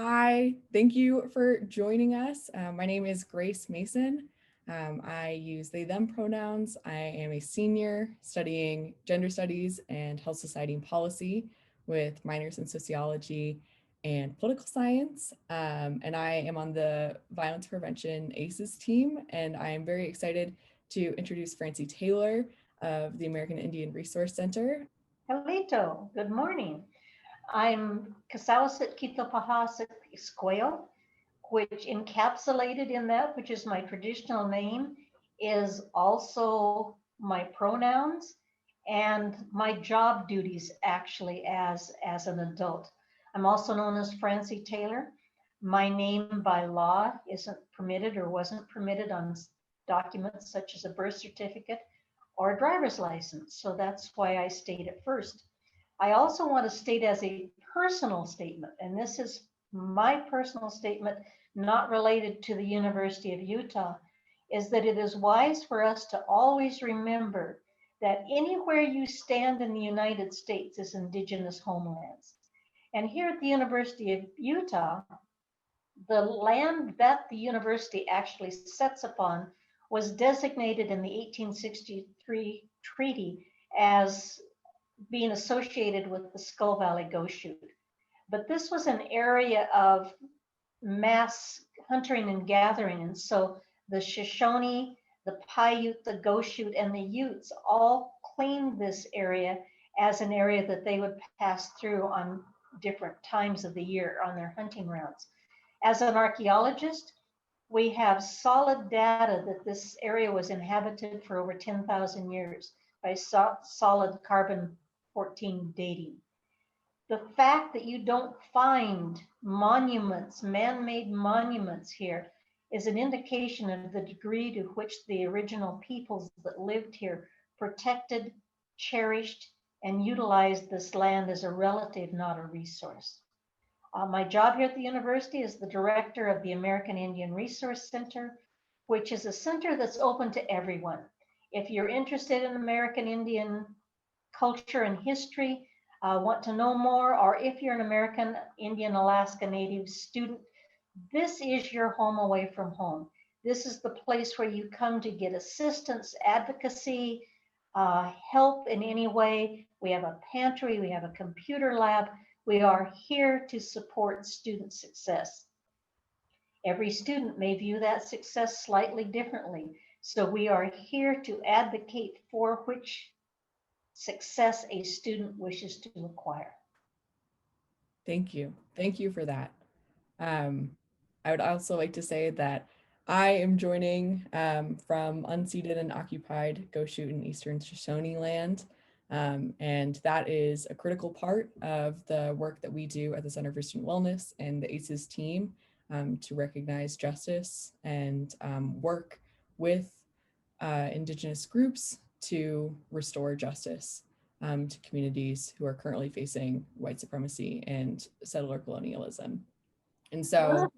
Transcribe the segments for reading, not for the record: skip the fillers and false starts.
Hi, thank you for joining us. My name is Grace Mason. I use they, them pronouns. I am a senior studying gender studies and health society and policy with minors in sociology and political science. And I am on the violence prevention ACEs team. And I am very excited to introduce Franci Taylor of the American Indian Resource Center. Halito, good morning. I'm Kasawasat Kitopahasat Isquayo, which encapsulated in that, which is my traditional name, is also my pronouns and my job duties actually as an adult. I'm also known as Franci Taylor. My name by law isn't permitted or wasn't permitted on documents such as a birth certificate or a driver's license. So that's why I state it first. I also want to state as a personal statement, and this is my personal statement, not related to the University of Utah, is that it is wise for us to always remember that anywhere you stand in the United States is indigenous homelands. And here at the University of Utah, the land that the university actually sets upon was designated in the 1863 treaty as being associated with the Skull Valley Ghost Shoot. But this was an area of mass hunting and gathering. And so the Shoshone, the Paiute, the Ghost Shoot, and the Utes all claimed this area as an area that they would pass through on different times of the year on their hunting rounds. As an archaeologist, we have solid data that this area was inhabited for over 10,000 years by solid carbon 14 dating. The fact that you don't find monuments, man-made monuments here, is an indication of the degree to which the original peoples that lived here protected, cherished, and utilized this land as a relative, not a resource. My job here at the university is the director of the American Indian Resource Center, which is a center that's open to everyone. If you're interested in American Indian culture and history, want to know more, or if you're an American Indian Alaska Native student, this is your home away from home. This is the place where you come to get assistance, advocacy, help in any way. We have a pantry, we have a computer lab. We are here to support student success. Every student may view that success slightly differently. So we are here to advocate for which success a student wishes to acquire. Thank you. Thank you for that. I would also like to say that I am joining from unceded and occupied Ghost Shoot in Eastern Shoshone land. And that is a critical part of the work that we do at the Center for Student Wellness and the ACEs team to recognize justice and work with Indigenous groups to restore justice to communities who are currently facing white supremacy and settler colonialism. And so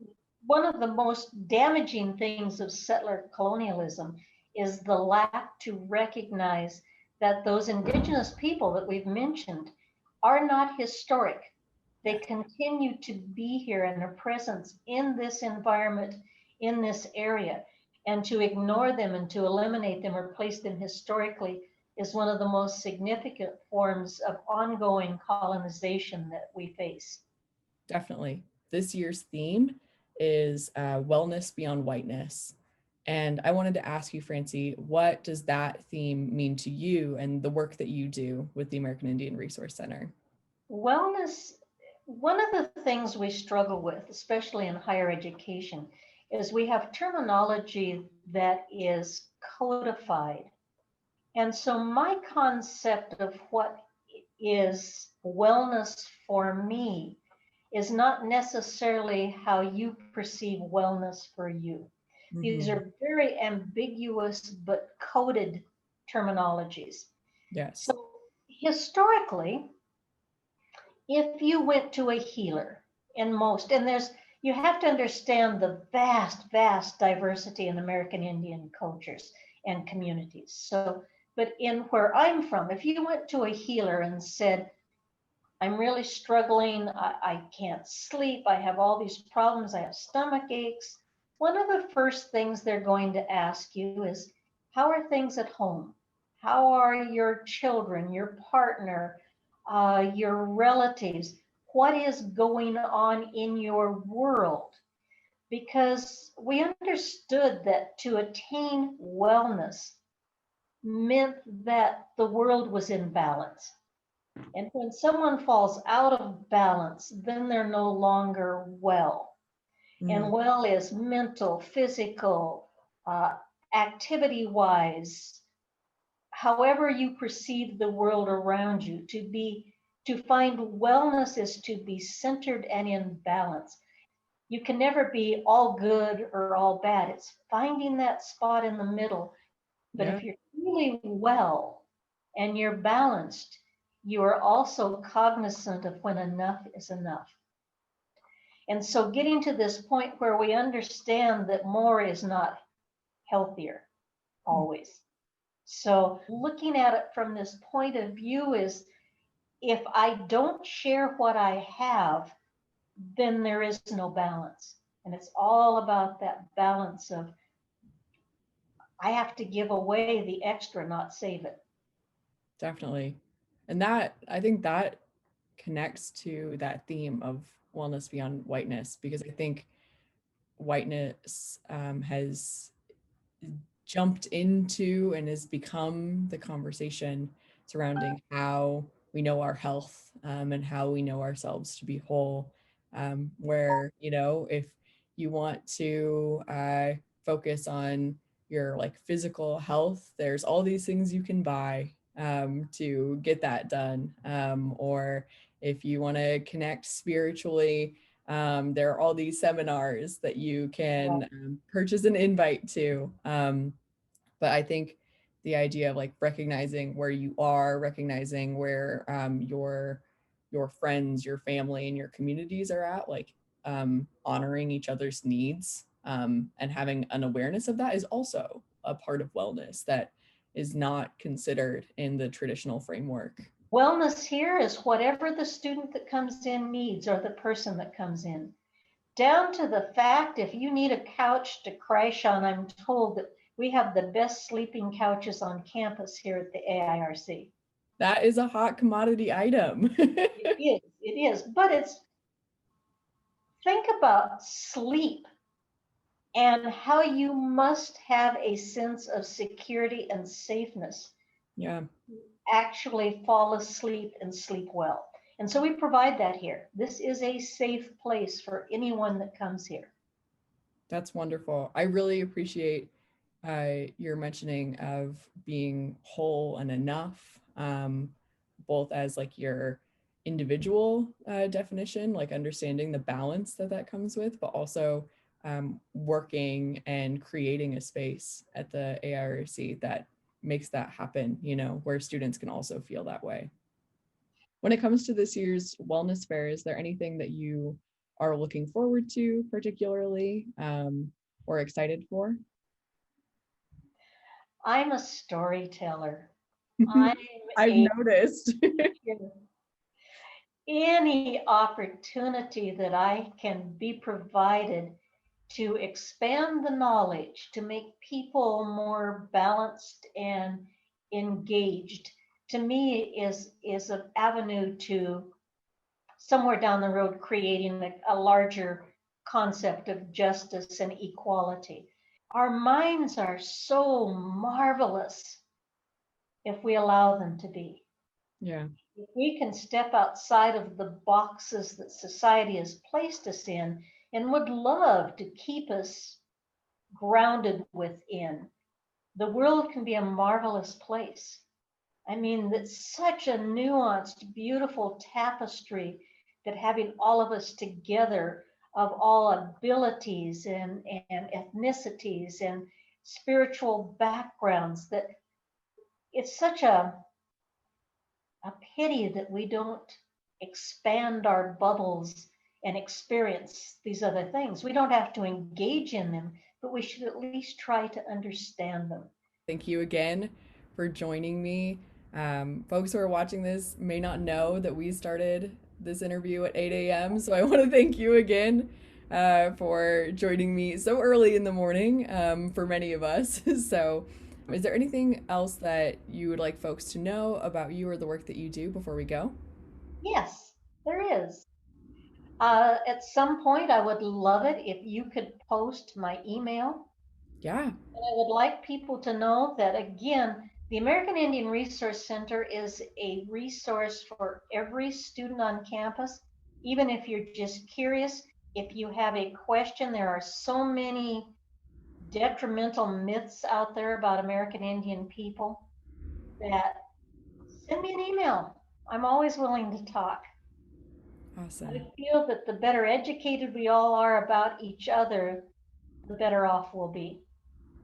one of the most damaging things of settler colonialism is the lack to recognize that those indigenous people that we've mentioned are not historic. They continue to be here and their presence in this environment, in this area, and to ignore them and to eliminate them or place them historically is one of the most significant forms of ongoing colonization that we face. definitely, this year's theme is wellness beyond whiteness. And I wanted to ask you, Franci, what does that theme mean to you and the work that you do with the American Indian Resource Center? Wellness, one of the things we struggle with, especially in higher education, is we have terminology that is codified. And so my concept of what is wellness for me is not necessarily how you perceive wellness for you. These Mm-hmm. are very ambiguous but coded terminologies. Yes. So historically, if you went to a healer and you have to understand the vast diversity in American Indian cultures and communities. So, but in where I'm from, if you went to a healer and said, I'm really struggling. I can't sleep. I have all these problems. I have stomach aches. One of the first things they're going to ask you is, how are things at home? How are your children, your partner, your relatives? What is going on in your world? Because we understood that to attain wellness meant that the world was in balance. And when someone falls out of balance, then they're no longer well. And Mm, well is mental, physical, uh, activity wise, however you perceive the world around you. To find wellness is to be centered and in balance. You can never be all good or all bad. It's finding that spot in the middle. But yeah, if you're really well and you're balanced, you are also cognizant of when enough is enough. And so getting to this point where we understand that more is not healthier mm, always. So looking at it from this point of view is, if I don't share what I have, then there is no balance. And it's all about that balance of, I have to give away the extra, not save it. definitely. And that, I think that connects to that theme of wellness beyond whiteness, because I think whiteness has jumped into and has become the conversation surrounding how we know our health, and how we know ourselves to be whole. Where, if you want to focus on your like physical health, there's all these things you can buy to get that done. Or if you want to connect spiritually, there are all these seminars that you can purchase an invite to. But I think the idea of like recognizing where you are, recognizing where your friends, your family, and your communities are at, like honoring each other's needs, and having an awareness of that is also a part of wellness that is not considered in the traditional framework. Wellness here is whatever the student that comes in needs, or the person that comes in. Down to the fact, if you need a couch to crash on, I'm told that we have the best sleeping couches on campus here at the AIRC. That is a hot commodity item. It is, but think about sleep and how you must have a sense of security and safeness, Yeah, actually fall asleep and sleep well. And so we provide that here. This is a safe place for anyone that comes here. that's wonderful. I really appreciate your mentioning of being whole and enough, both as like your individual definition, like understanding the balance that that comes with, but also working and creating a space at the AIRC that makes that happen, where students can also feel that way. When it comes to this year's wellness fair, is there anything that you are looking forward to particularly, or excited for? I'm a storyteller. I'm I've a noticed. teacher. Any opportunity that I can be provided to expand the knowledge, to make people more balanced and engaged, to me is an avenue to somewhere down the road creating a larger concept of justice and equality. Our minds are so marvelous if we allow them to be. Yeah, If we can step outside of the boxes that society has placed us in and would love to keep us grounded within, the world can be a marvelous place. I mean, that's such a nuanced, beautiful tapestry that having all of us together of all abilities and ethnicities and spiritual backgrounds, that it's such a pity that we don't expand our bubbles and experience these other things. We don't have to engage in them, but we should at least try to understand them. thank you again for joining me Folks who are watching this may not know that we started this interview at 8 a.m. So I want to thank you again for joining me so early in the morning for many of us. So, is there anything else that you would like folks to know about you or the work that you do before we go? Yes, there is. At some point, I would love it if you could post my email. Yeah, And I would like people to know that, again, the American Indian Resource Center is a resource for every student on campus. Even if you're just curious, if you have a question, there are so many detrimental myths out there about American Indian people that send me an email. I'm always willing to talk. I awesome. feel that the better educated we all are about each other, the better off we'll be.